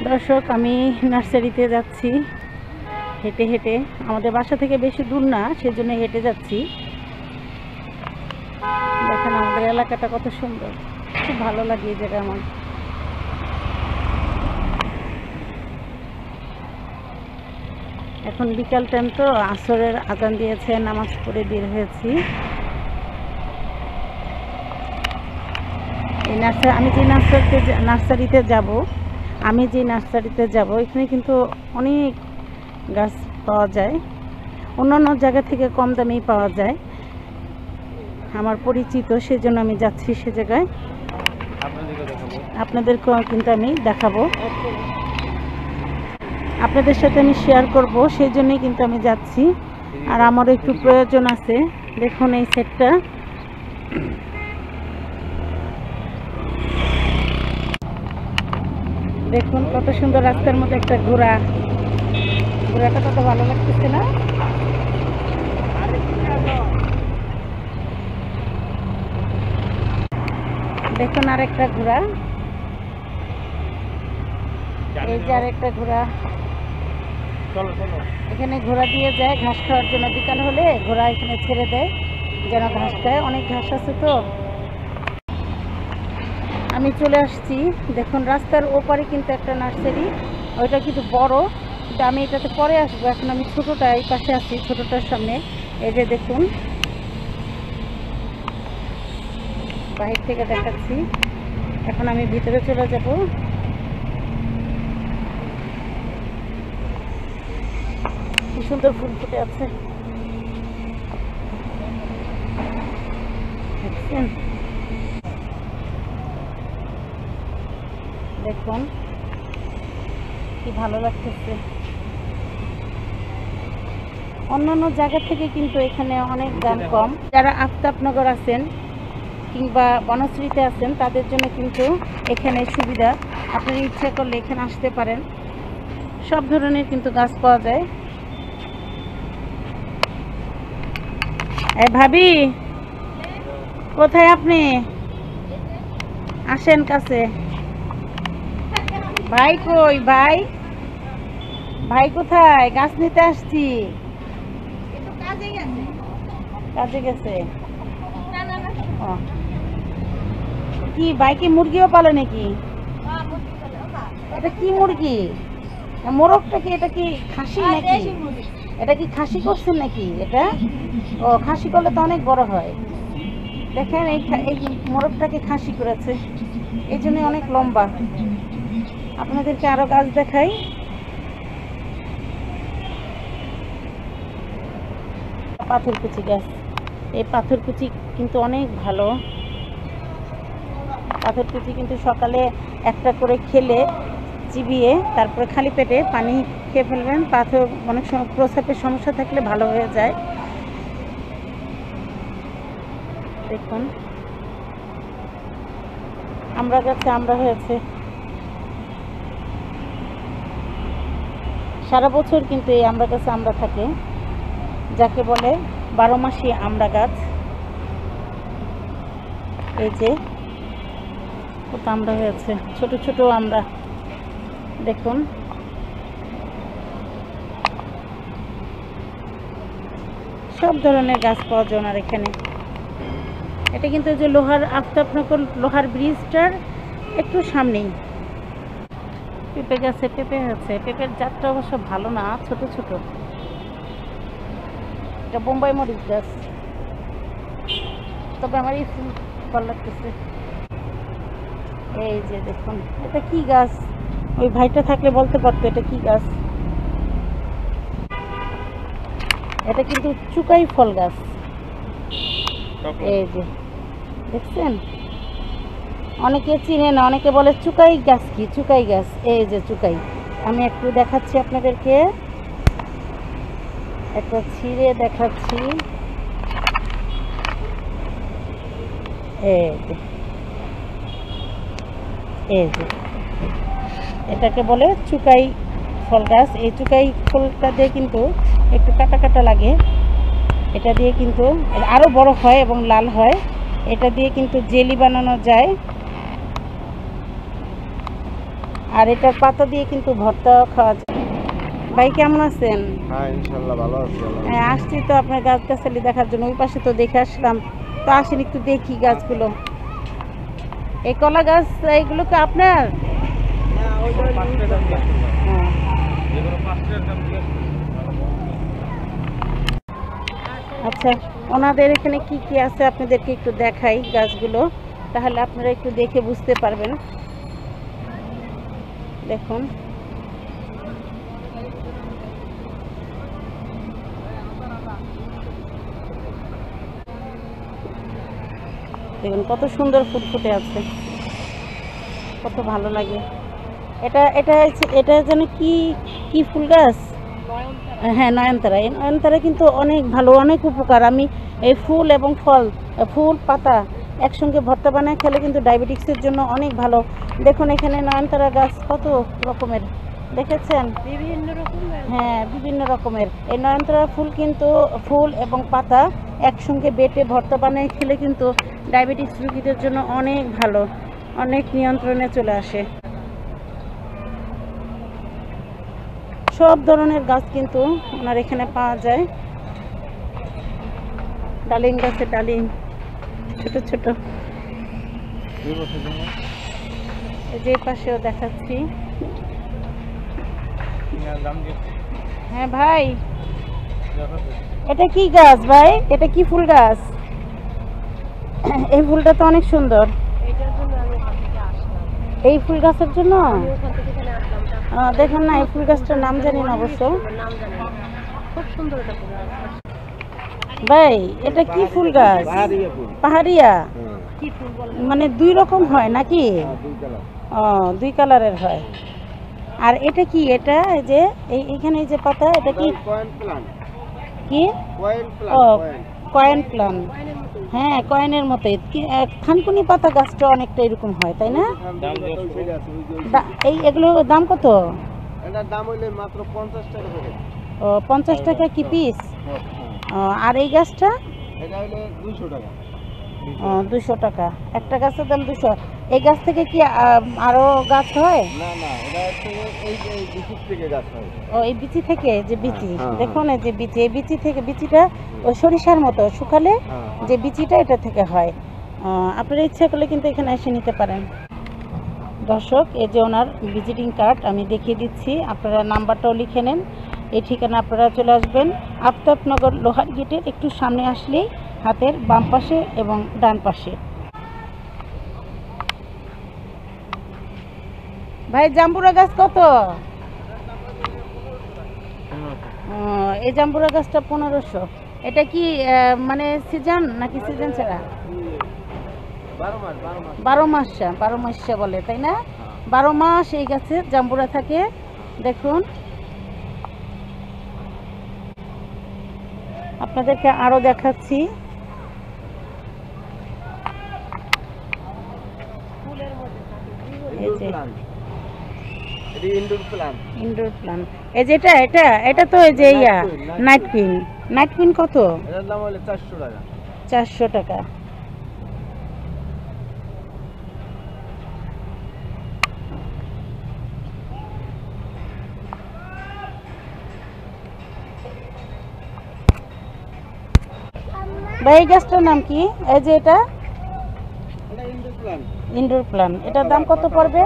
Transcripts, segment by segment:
দর্শক, আমি নার্সারিতে যাচ্ছি হেঁটে হেঁটে। আমাদের বাসা থেকে বেশি দূর না, সেজন্য হেঁটে যাচ্ছি। দেখেন আমাদের এলাকাটা কত সুন্দর, খুব ভালো লাগে এই জায়গা আমার। এখন বিকাল টাইম তো, আসরের আজান দিয়েছে, নামাজ পড়ে বের হয়েছি। এই আমি যে নার্সারিতে যাব এখানে কিন্তু অনেক গাছ পাওয়া যায়, অন্যান্য জায়গা থেকে কম দামেই পাওয়া যায়। আমার পরিচিত, সেজন্য আমি যাচ্ছি সে জায়গায়। আপনাদেরকেও কিন্তু আমি দেখাবো, আপনাদের সাথে আমি শেয়ার করব, সেই জন্যই কিন্তু আমি যাচ্ছি। আর আমারও একটু প্রয়োজন আছে। দেখুন এই সেটটা, দেখুন কত সুন্দর। রাস্তার মধ্যে একটা ঘোড়াটা কত ভালো লাগতেছে না? দেখুন আরেকটা ঘোড়া, এই যে আরেকটা ঘোড়া। এখানে ঘোড়া দিয়ে যায় ঘাস খাওয়ার জন্য, বিকাল হলে ঘোড়া এখানে ছেড়ে দেয় যেন ঘাস খায়। অনেক ঘাস আছে তো। আমি চলে আসছি। দেখুন রাস্তার ওপারে কিন্তু একটা নার্সারি, ওইটা কিন্তু বড়, কিন্তু আমি এটাতে পরে আসবো। এখন আমি ছোটোটা এই পাশে আছি, ছোটোটার সামনে। এই যে দেখুন, বাহির থেকে দেখাচ্ছি। এখন আমি ভিতরে চলে যাব। কি সুন্দর ফুল ফুটে আছে দেখছেন? দেখুন কি ভালো লাগতেছে। অন্যান্য জায়গা থেকে কিন্তু এখানে অনেক দাম কম। যারা আফতাবনগর আছেন কিংবা বনশ্রীতে আছেন, তাদের জন্য কিন্তু এখানে সুবিধা। আপনারা ইচ্ছা করলে এখানে আসতে পারেন, সব ধরনের কিন্তু গাছ পাওয়া যায়। ভাবি, কোথায় আপনি? আসেন কাছে। ভাই কই? ভাই কোথায়? গাছ নিতে আসছি। কাজে গেছে। কি ভাই কি মুরগিও পালে নাকি? এটা কি মুরগি? মোরগটা কি? এটা কি খাসি নাকি? এটা কি খাসি করছেন নাকি? এটা ও খাসি করলে তো অনেক বড় হয়। দেখেন এই মোরগটাকে খাসি করেছে, এই জন্য অনেক লম্বা। আপনাদেরকে আরো গাছ দেখাই। পাথরকুচি গাছ, এই পাথরকুচি কিন্তু অনেক ভালো। পাথরকুচি কিন্তু সকালে একটা করে খেলে, চিবিয়ে তারপরে খালি পেটে পানি খেয়ে ফেলবেন। পাথর অনেক সময় প্রস্রাবের সমস্যা থাকলে ভালো হয়ে যায়। দেখুন আমরা গাছে আমরা হয়েছে, সারা বছর কিন্তু এই আমরা গাছে আমরা থাকে, যাকে বলে 12 মাসি আমরা গাছ। এই যে কত আমরা হয়েছে, ছোট ছোট আমরা। দেখুন সব ধরনের গাছ পাওয়া যায় ওনার এখানে। এটা কিন্তু যে লোহার আফতাবনগর লোহার ব্রিজটার একটু সামনেই। পেঁপে গাছে পেঁপে হয়েছে, পেঁপের জাতটা অবশ্য ভালো না, ছোট ছোট। এটা বোম্বাই মরিচ গাছ, তবে আমার এই ফুল ভালো লাগতেছে। এই যে দেখুন এটা কি গাছ? ওই ভাইটা থাকলে বলতে পারতো এটা কি গাছ। এটা কিন্তু চুকাই ফল গাছ। এই যে দেখছেন, অনেকে চিনে না, অনেকে বলে চুকাই গাছ। কি চুকাই গাছ? এই যে চুকাই। আমি একটু দেখাচ্ছি আপনাদেরকে, একটা ছিঁড়ে দেখাচ্ছি। এই যে এটাকে বলে চুকাই ফল গাছ। এই চুকাই ফলটা দিয়ে কিন্তু একটু কাটা কাটা লাগে। এটা দিয়ে কিন্তু আরো বড় হয় এবং লাল হয়। এটা দিয়ে কিন্তু জেলি বানানো যায়। আর এটার পাতা দিয়ে কিন্তু ভর্তা খাওয়া যায়। ভাই কেমন আছেন? হ্যাঁ ইনশাআল্লাহ ভালো আছি। হ্যাঁ, আসছি তো আপনার গাছগাছালি দেখার জন্য। ওই পাশে তো দেখে আসলাম, তো আসেন একটু দেখি গাছগুলো। এই কলা গাছ এইগুলো কি আপনার? হ্যাঁ। আচ্ছা, ওনাদের এখানে কি কি আছে আপনাদেরকে একটু দেখাই গাছগুলো, তাহলে আপনারা একটু দেখে বুঝতে পারবেন। দেখুন, দেখুন কত সুন্দর ফুল ফুটে আছে, কত ভালো লাগে। এটা যেন কি কি ফুল গাছ? হ্যাঁ, নয়নতারা। এই নয়নতারা কিন্তু অনেক ভালো, অনেক উপকার। আমি এই ফুল এবং ফল, ফুল পাতা একসঙ্গে ভর্তা বানায় খেলে কিন্তু ডায়াবেটিক্সের জন্য অনেক ভালো। দেখুন এখানে নয়নতারা গাছ কত রকমের, দেখেছেন? বিভিন্ন রকমের। হ্যাঁ, বিভিন্ন রকমের। এই নয়নতারা ফুল কিন্তু ফুল এবং পাতা একসঙ্গে বেটে ভর্তা বানিয়ে খেলে কিন্তু ডায়াবেটিক্স রোগীদের জন্য অনেক ভালো, অনেক নিয়ন্ত্রণে চলে আসে। সব ধরনের গাছ কিন্তু ওনার এখানে পাওয়া যায়। ডালিম গাছে ডালিম ছোট ছোট, এই যে পাশেও দেখাচ্ছি। হ্যাঁ ভাই, এটা কি গাছ ভাই? এটা কি ফুল গাছ? এই ফুলটা তো অনেক সুন্দর। এই ফুল গাছের জন্য দেখেন না, এই ফুল গাছটার নাম জানি না অবশ্য। খুব সুন্দর ভাই, এটা কি ফুল গাছ? পাহাড়িয়া। মানে দুই রকম হয় নাকি? ও, দুই কালারের হয়। আর এটা কি? এটা এই যে এইখানে এই যে পাতা, এটা কি? কি? ও, কয়েন প্লান্ট। হ্যাঁ, কয়েনের মতোই। থানকুনি পাতা গাছটা অনেকটা এরকম হয়, তাই না? এগুলোর দাম কত? এটার দাম হইলে মাত্র 50 টাকা করে। ও, 50 টাকা কি পিস? আর এই গাছটা? এটা হইলে 200 টাকা। 200 টাকা। একটা গাছের দাম 200। এই গাছ থেকে কি আরো গাছ হয়? না না, এটা থেকে এই বিচি থেকে গাছ হয়। ও, এই বিচি থেকে যে বিচি, দেখুন এই যে বিচি, এই বিচি থেকে, বিচিটা ওই সরিষার মতো শুকালে যে বিচিটা এটা থেকে হয়। আপনারা ইচ্ছা করলে কিন্তু এখানে এসে নিতে পারেন। দর্শক, এই যে ওনার ভিজিটিং কার্ড আমি দেখিয়ে দিচ্ছি, আপনারা নাম্বারটাও লিখে নেন। এই ঠিকানা আপনারা চলে আসবেন আফতাবনগর লোহার গেটের একটু সামনে আসলেই হাতের বাম পাশে এবং ডান পাশে। ভাই, জাম্বুরা গাছ কত? এই জাম্বুরা গাছটা 1500। এটা কি মানে সিজন নাকি সিজন ছাড়া? 12 মাস 12 মাস বলে, তাই না? 12 মাস এই গাছে জাম্বুরা থাকে। দেখুন, আপনাদেরকে আরো দেখাচ্ছি। Indoor plant. এই যে এটা তো এই যে নাইট কুইন। নাইট কুইন কত? এর দাম হলো 400 টাকা। 400 টাকা। ভাই, এই গাছটার নাম কি? এই যে এটা ইনডোর প্লান্ট। এটার দাম কত পড়বে?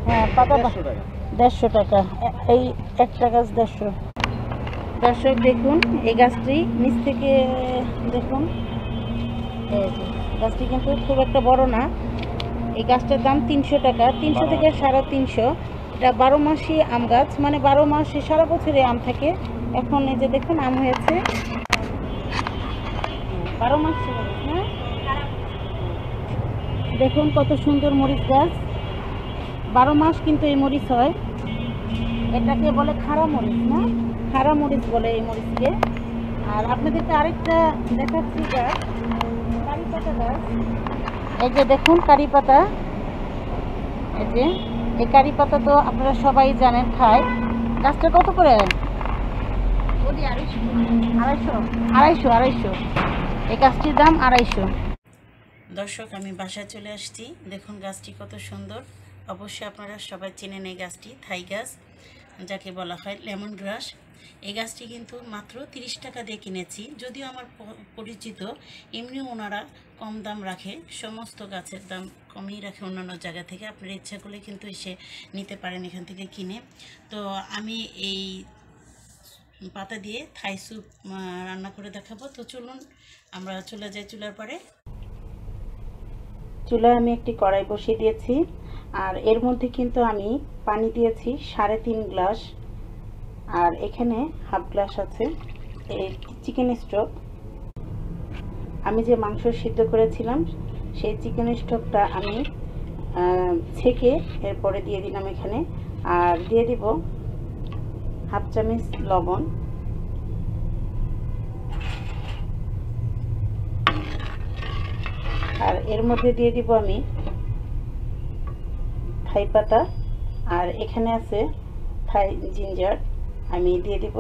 হ্যাঁ, পাতা 150 টাকা। এই একটা গাছ 150। দর্শক দেখুন, এই গাছটি নিচ থেকে দেখুন, গাছটি কিন্তু খুব একটা বড় না। এই গাছটার দাম 300 টাকা, 300 থেকে 350। এটা 12 মাসি আম গাছ, মানে 12 মাসে সারা বছরে আম থাকে। এখন এই যে দেখুন আম হয়েছে। 12 মাস মরিচ না? দেখুন কত সুন্দর মরিচ গাছ। 12 মাস কিন্তু এই মরিচ হয়। এটাকে বলে খাড়া মরিচ না? খাড়া মরিচ বলে এই মরিচকে। আর আপনাদেরকে আরেকটা দেখাচ্ছি গাছ, কারি পাতা গাছ। এই যে দেখুন কারি পাতা, এই যে এই কারি পাতা তো আপনারা সবাই জানেন, খায়। গাছটা কত করে? 250। এই গাছটির দাম 250। দর্শক, আমি বাসায় চলে আসছি। দেখুন গাছটি কত সুন্দর। অবশ্যই আপনারা সবাই চেনেন এই গাছটি, থাই গাছ, যাকে বলা হয় লেমন গ্রাস। এই গাছটি কিন্তু মাত্র 30 টাকা দিয়ে কিনেছি। যদিও আমার পরিচিত, এমনি ওনারা কম দাম রাখে, সমস্ত গাছের দাম কমই রাখে অন্যান্য জায়গা থেকে। আপনার ইচ্ছা করলে কিন্তু এসে নিতে পারেন এখান থেকে কিনে। তো আমি এই পাতা দিয়ে থাই স্যুপ রান্না করে দেখাবো। তো চলুন আমরা চলে যাই চুলার পাড়ে। চুলায় আমি একটি কড়াই বসিয়ে দিয়েছি, আর এর মধ্যে কিন্তু আমি পানি দিয়েছি 3.5 গ্লাস, আর এখানে হাফ গ্লাস আছে এই চিকেন স্টক। আমি যে মাংস সিদ্ধ করেছিলাম সেই চিকেন স্টকটা আমি ছেঁকে এরপরে দিয়ে দিলাম এখানে, আর দিয়ে দিব হাফ চামচ লবণ, আর এর মধ্যে দিয়ে দিব আমি থাই পাতা, আর এখানে আছে থাই জিঞ্জার, আমি দিয়ে দিব।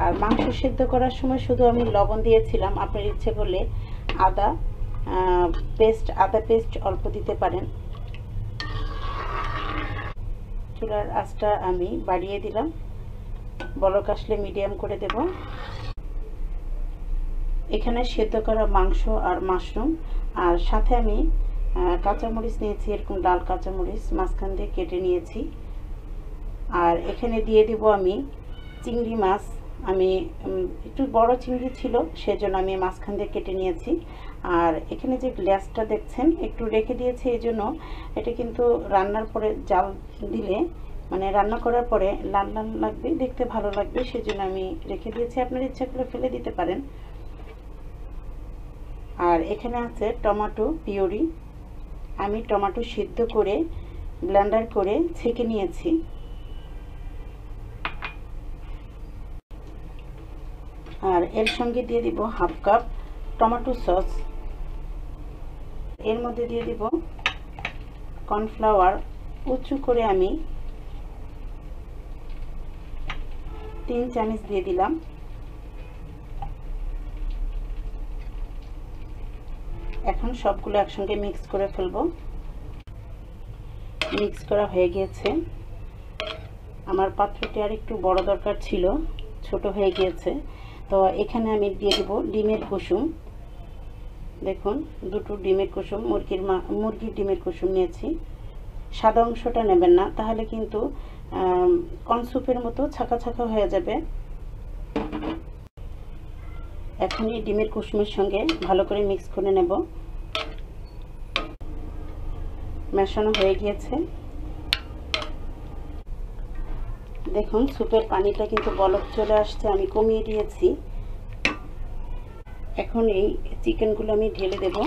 আর মাংস সিদ্ধ করার সময় শুধু আমি লবণ দিয়েছিলাম, আপনার ইচ্ছে করলে আদা পেস্ট অল্প দিতে পারেন। চুলার আঁচটা আমি বাড়িয়ে দিলাম, বলক আসলে মিডিয়াম করে দেব। এখানে সেদ্ধ করা মাংস আর মাশরুম, আর সাথে আমি কাঁচামরিচ নিয়েছি, এরকম লাল কাঁচামরিচ মাঝখান দিয়ে কেটে নিয়েছি। আর এখানে দিয়ে দিব আমি চিংড়ি মাছ, আমি একটু বড় চিংড়ি ছিল সেজন্য আমি মাঝখান দিয়ে কেটে নিয়েছি। আর এখানে যে গ্লাসটা দেখছেন একটু রেখে দিয়েছি, এই জন্য এটা কিন্তু রান্নার পরে জাল দিলে, মানে রান্না করার পরে লাল লাল লাগবে, দেখতে ভালো লাগবে, সেজন্য আমি রেখে দিয়েছি। আপনার ইচ্ছা করে ফেলে দিতে পারেন। আর এখানে আছে টমেটো পিউরি, আমি টমেটো সিদ্ধ করে ব্লেন্ডার করে ছেঁকে নিয়েছি। আর এর সঙ্গে দিয়ে দিব হাফ কাপ টমেটো সস, এর মধ্যে দিয়ে দিব কর্নফ্লাওয়ার, উঁচু করে আমি 3 চামচ দিয়ে দিলাম। এখন সবগুলো একসঙ্গে মিক্স করে ফেলবো। মিক্স করা হয়ে গিয়েছে। আমার পাত্রটি আর একটু বড় দরকার ছিল, ছোট হয়ে গিয়েছে। তো এখানে আমি দিয়ে দেব ডিমের কুসুম। দেখুন, 2টো ডিমের কুসুম, মুরগির ডিমের কুসুম নিয়েছি। সাদা অংশটা নেবেন না, তাহলে কিন্তু কর্ন স্যুপের মতো ছাকা ছাকা হয়ে যাবে। এখন এই ডিমের কুসুমের সঙ্গে ভালো করে মিক্স করে নেব। মেশানো হয়ে গিয়েছে। দেখুন স্যুপের পানিটা কিন্তু বলক চলে আসছে, আমি কমিয়ে দিয়েছি। এখন এই চিকেনগুলো আমি ঢেলে দেব।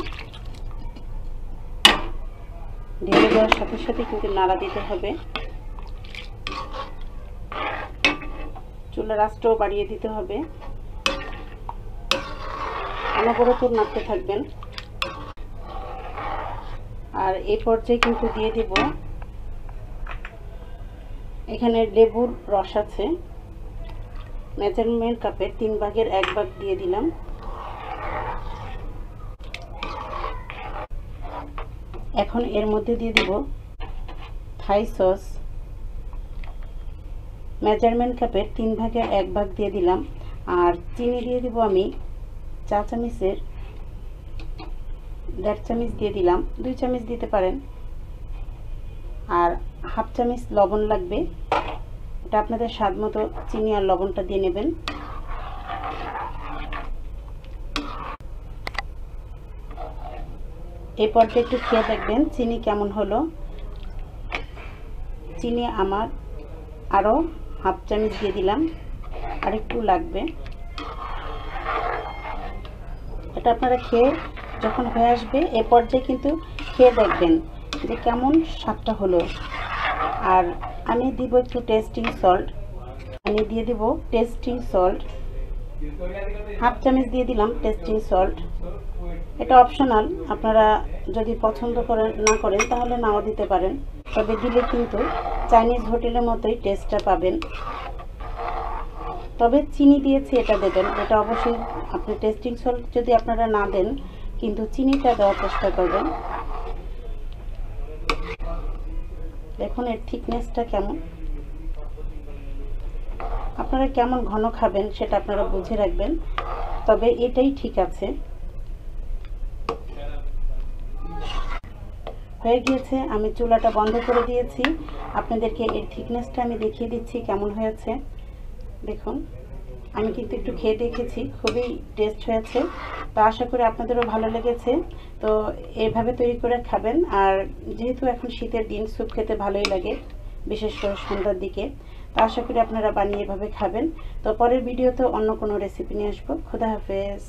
ঢেলে দেওয়ার সাথে সাথে কিন্তু নাড়া দিতে হবে। চুলার আঁচটাও বাড়িয়ে দিতে হবে, অনবরত নাড়তে থাকবেন। আর এই পর্যায়ে কিন্তু দিয়ে দেব এখানে লেবুর রস আছে, মেজারমেন্ট কাপের 3 ভাগের 1 ভাগ দিয়ে দিলাম। এখন এর মধ্যে দিয়ে দিব থাই সস, মেজারমেন্ট কাপের 3 ভাগের 1 ভাগ দিয়ে দিলাম। আর চিনি দিয়ে দিব আমি 4 চামচের 1.5 চামচ দিয়ে দিলাম, 2 চামচ দিতে পারেন। আর হাফ চামচ লবণ লাগবে, এটা আপনাদের স্বাদ মতো চিনি আর লবণটা দিয়ে নেবেন। এই পর্যায়ে একটু খেয়ে দেখবেন চিনি কেমন হলো। চিনি আমার আরও হাফ চামচ দিয়ে দিলাম, আর একটু লাগবে। এটা আপনারা খেয়ে যখন হয়ে আসবে এ পর্যায়ে কিন্তু খেয়ে দেখবেন যে কেমন স্বাদটা হলো। আর আমি দিব একটু টেস্টিং সল্ট, আমি দিয়ে দিব টেস্টিং সল্ট, হাফ চামচ দিয়ে দিলাম টেস্টিং সল্ট। এটা অপশনাল, আপনারা যদি পছন্দ না করেন তাহলে নাও দিতে পারেন, তবে দিলে কিন্তু চাইনিজ হোটেলের মতোই টেস্টটা পাবেন। তবে চিনি দিয়েছি এটা দেবেন, এটা অবশ্যই আপনি টেস্টিং সল্ট যদি আপনারা না দেন কিন্তু চিনিটা দেওয়ার চেষ্টা করবেন। দেখুন এর থিকনেসটা কেমন। আপনারা কেমন ঘন খাবেন সেটা আপনারা বুঝে রাখবেন, তবে এটাই ঠিক আছে। হয়ে গিয়েছে, আমি চুলাটা বন্ধ করে দিয়েছি। আপনাদেরকে এর থিকনেসটা আমি দেখিয়ে দিচ্ছি কেমন হয়েছে। দেখুন আমি কিন্তু একটু খেয়ে দেখেছি, খুবই টেস্ট হয়েছে। তো আশা করি আপনাদেরও ভালো লেগেছে। তো এইভাবে তৈরি করে খাবেন। আর যেহেতু এখন শীতের দিন, স্যুপ খেতে ভালোই লাগে, বিশেষ করে সন্ধ্যার দিকে। তো আশা করি আপনারা বানিয়ে এভাবে খাবেন। তো পরের ভিডিওতে অন্য কোনো রেসিপি নিয়ে আসবো। খোদা হাফেজ।